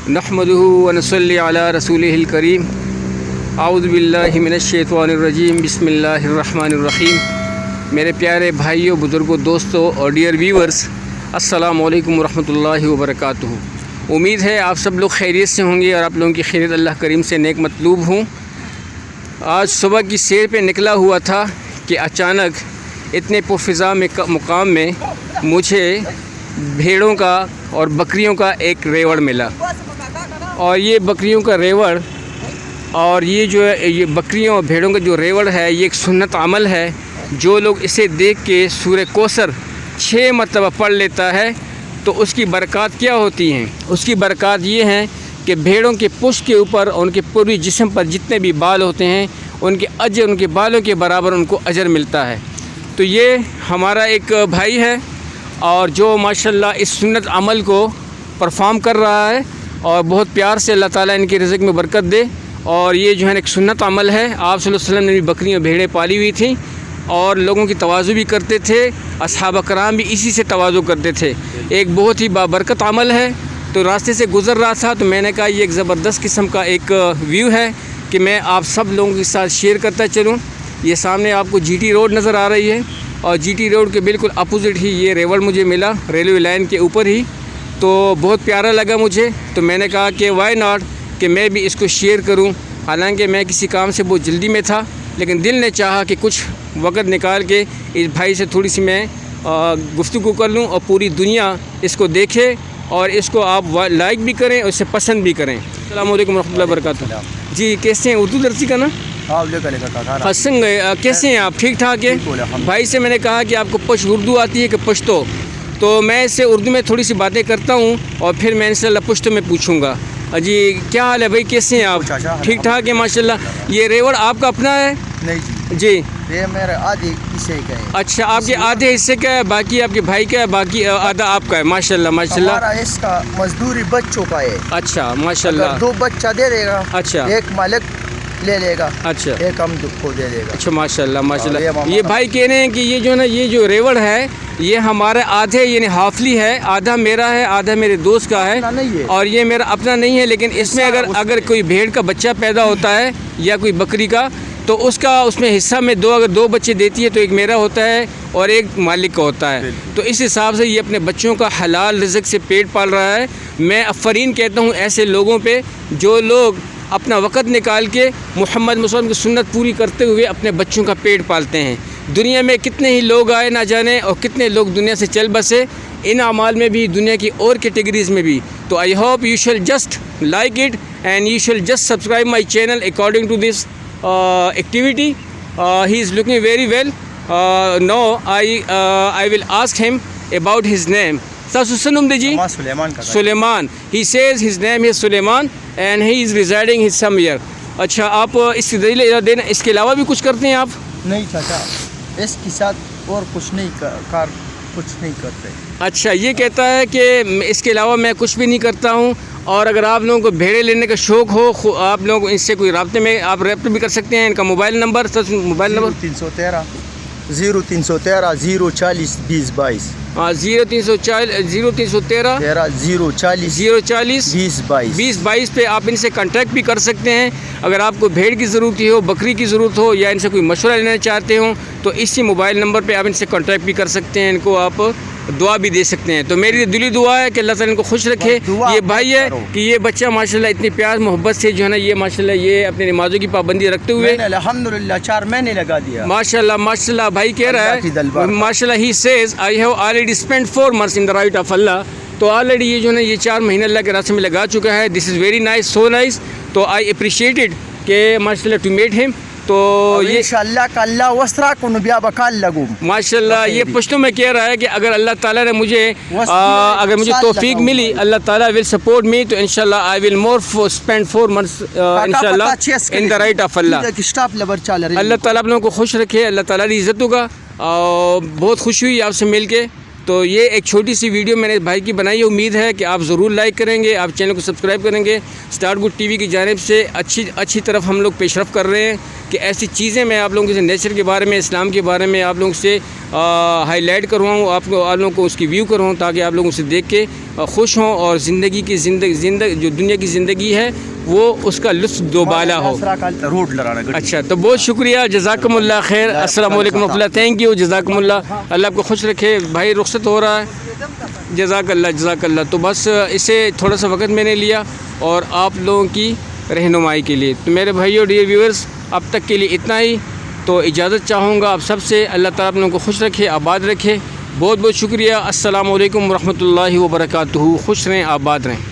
نحمده ونصلی علی رسولہ الکریم اعوذ باللہ من الشیطان الرجیم بسم اللہ الرحمن الرحیم۔ میرے پیارے بھائیوں، بزرگوں، دوستوں اور ڈیئر ویورز، السلام علیکم ورحمۃ اللہ وبرکاتہ۔ امید ہے آپ سب لوگ خیریت سے ہوں گے اور آپ لوگوں کی خیریت اللہ کریم سے نیک مطلوب ہوں۔ آج صبح کی سیر پہ نکلا ہوا تھا کہ اچانک اتنے پرفضا مقام میں مجھے بھیڑوں کا اور بکریوں کا ایک ریوڑ ملا، اور یہ بکریوں کا ریوڑ اور یہ بکریوں اور بھیڑوں کا جو ریوڑ ہے، یہ ایک سنت عمل ہے۔ جو لوگ اسے دیکھ کے سورہ کوثر 6 مرتبہ پڑھ لیتا ہے تو اس کی برکات کیا ہوتی ہیں؟ اس کی برکات یہ ہیں کہ بھیڑوں کے پشت کے اوپر اور ان کے پوری جسم پر جتنے بھی بال ہوتے ہیں، ان کے بالوں کے برابر ان کو اجر ملتا ہے۔ تو یہ ہمارا ایک بھائی ہے اور جو ماشاءاللہ اس سنت عمل کو پرفارم کر رہا ہے، اور بہت پیار سے اللہ تعالیٰ ان کے رزق میں برکت دے۔ اور یہ جو ہے ایک سنت عمل ہے۔ آپ صلی اللہ علیہ وسلم نے بھی بکریاں بھیڑیں پالی ہوئی تھیں اور لوگوں کی تواضع بھی کرتے تھے، اصحابہ کرام بھی اسی سے تواضع کرتے تھے۔ ایک بہت ہی بابرکت عمل ہے۔ تو راستے سے گزر رہا تھا تو میں نے کہا یہ ایک زبردست قسم کا ایک ویو ہے کہ میں آپ سب لوگوں کے ساتھ شیئر کرتا چلوں۔ یہ سامنے آپ کو جی ٹی روڈ نظر آ رہی ہے، اور جی ٹی روڈ کے بالکل اپوزٹ ہی یہ ریوڑ مجھے ملا، ریلوے لائن کے اوپر ہی۔ تو بہت پیارا لگا مجھے، تو میں نے کہا کہ وائی ناٹ کہ میں بھی اس کو شیئر کروں۔ حالانکہ میں کسی کام سے بہت جلدی میں تھا، لیکن دل نے چاہا کہ کچھ وقت نکال کے اس بھائی سے تھوڑی سی میں گفتگو کر لوں، اور پوری دنیا اس کو دیکھے اور اس کو آپ لائک بھی کریں اور اسے پسند بھی کریں۔ السلام علیکم ورحمۃ اللہ وبرکاتہ۔ جی کیسے ہیں؟ اردو درسی کا نا حسن، کیسے ہیں آپ؟ ٹھیک ٹھاک ہے؟ بھائی سے میں نے کہا کہ آپ کو اردو آتی ہے کہ پشتو؟ تو میں اس سے اردو میں تھوڑی سی باتیں کرتا ہوں اور پھر میں انشاءاللہ پشتو میں پوچھوں گا۔ جی کیا حال ہے بھائی، کیسے ہیں آپ؟ ٹھیک ٹھاک ہے ماشاءاللہ۔ یہ ریوڑ آپ کا اپنا ہے؟ نہیں جی یہ میرے آدھے حصے کا ہے۔ اچھا، آپ کے آدھے حصے کا ہے، باقی آپ کے بھائی کا ہے، باقی آدھا آپ کا ہے۔ ماشاءاللہ ماشاءاللہ۔ ہمارا اس کا مزدوری بچوں کا ہے۔ اچھا ماشاءاللہ۔ اگر 2 بچہ دے دے گا، اچھا، ایک مالک لے لے گا، اچھا، ایک ہم کو دے دے گا۔ اچھا ماشاءاللہ ماشاءاللہ۔ یہ بھائی کہہ رہے ہیں کہ یہ جو ہے نا، یہ جو ریوڑ ہے یہ ہمارے آدھے یعنی ہافلی ہے، آدھا میرا ہے، آدھا میرے دوست کا ہے، اور یہ میرا اپنا نہیں ہے۔ لیکن اس میں اگر کوئی بھیڑ کا بچہ پیدا ہوتا ہے یا کوئی بکری کا، تو اس میں حصہ میں اگر 2 بچے دیتی ہے تو ایک میرا ہوتا ہے اور ایک مالک کا ہوتا ہے۔ تو اس حساب سے یہ اپنے بچوں کا حلال رزق سے پیٹ پال رہا ہے۔ میں آفرین کہتا ہوں ایسے لوگوں پہ جو لوگ اپنا وقت نکال کے محمد مسلم کی سنت پوری کرتے ہوئے اپنے بچوں کا پیٹ پالتے ہیں۔ دنیا میں کتنے ہی لوگ آئے نہ جانے، اور کتنے لوگ دنیا سے چل بسے، ان اعمال میں بھی، دنیا کی اور کیٹیگریز میں بھی۔ تو I hope you shall just like it and you shall just subscribe my channel according to this activity. He is looking very well. Now I will ask him about his name. Susunum ji? Suleiman. He says his name is Suleiman and he is residing somewhere. اچھا، آپ اس دلیل دینا، اس کے علاوہ بھی کچھ کرتے ہیں آپ؟ نہیں چاچا، اس کے ساتھ اور کچھ نہیں کرتے۔ اچھا، یہ کہتا ہے کہ اس کے علاوہ میں کچھ بھی نہیں کرتا ہوں۔ اور اگر آپ لوگوں کو بھیڑیں لینے کا شوق ہو، آپ لوگ اس سے کوئی رابطے میں آپ رابطہ بھی کر سکتے ہیں۔ ان کا موبائل نمبر 0313 040 20 22 040 20 22 پہ آپ ان سے کانٹیکٹ بھی کر سکتے ہیں۔ اگر آپ کو بھیڑ کی ضرورت ہو، بکری کی ضرورت ہو، یا ان سے کوئی مشورہ لینا چاہتے ہوں تو اسی موبائل نمبر پہ آپ ان سے کانٹیکٹ بھی کر سکتے ہیں۔ ان کو آپ دعا بھی دے سکتے ہیں۔ تو میری دلی دعا ہے کہ اللہ تعالیٰ ان کو خوش رکھے۔ یہ بھائی ہے کہ یہ بچہ ماشاءاللہ اتنی پیار محبت سے جو ہے نا، یہ ماشاءاللہ یہ اپنی نمازوں کی پابندی رکھتے ہوئے الحمدللہ 4 مہینے لگا دیا۔ ماشاءاللہ ماشاءاللہ بھائی کہہ رہا ہے ماشاءاللہ، he says I have already spent 4 months in the right of Allah. تو آلریڈی یہ جو ہے نا یہ 4 مہینے اللہ کے راستے میں لگا چکا ہے۔ This is very nice, so nice. تو آئی اپریشیٹڈ کہ ماشاءاللہ ٹو میٹ ہم۔ تو یہ انشاءاللہ کا اللہ وسرا کو نبیا بکال لگوں ماشاءاللہ۔ یہ پشتوں میں کہہ رہا ہے کہ اگر اللہ تعالیٰ نے مجھے توفیق ملی، اللہ تعالیٰ ول سپورٹ می، تو انشاءاللہ آئی ول مور اسپینڈ 4 months انشاءاللہ ان دا رائٹ آف اللہ۔ اللہ تعالیٰ آپ لوگوں کو خوش رکھے، اللہ تعالیٰ کی عزت ہوگا۔ بہت خوشی ہوئی آپ سے مل کے۔ تو یہ ایک چھوٹی سی ویڈیو میں نے بھائی کی بنائی ہے، امید ہے کہ آپ ضرور لائک کریں گے، آپ چینل کو سبسکرائب کریں گے۔ اسٹارٹ گڈ ٹی وی کی جانب سے اچھی طرف ہم لوگ پیش رفت کر رہے ہیں کہ ایسی چیزیں میں آپ لوگوں سے نیچر کے بارے میں، اسلام کے بارے میں آپ لوگوں سے ہائی لائٹ کرواؤں، آپ لوگوں کو اس کی ویو کرواؤں، تاکہ آپ لوگوں سے دیکھ کے خوش ہوں اور زندگی جو دنیا کی زندگی ہے وہ اس کا لطف دوبالا ہو۔ روڈ لڑانا اچھا، تو بہت شکریہ، جزاکم اللہ خیر، السلام علیکم ورحمۃ اللہ، تھینک یو، جزاکم اللہ، اللہ آپ کو خوش رکھے۔ بھائی رخصت ہو رہا ہے، جزاک اللہ جزاک اللہ۔ تو بس اسے تھوڑا سا وقت میں نے لیا اور آپ لوگوں کی رہنمائی کے لیے۔ تو میرے بھائیو، ڈیئر ویورز، اب تک کے لیے اتنا ہی، تو اجازت چاہوں گا آپ سب سے۔ اللہ تعالیٰ آپ لوگوں کو خوش رکھے، آباد رکھے۔ بہت بہت شکریہ، السلام علیکم ورحمۃ اللہ وبرکاتہ۔ خوش رہیں، آباد رہیں۔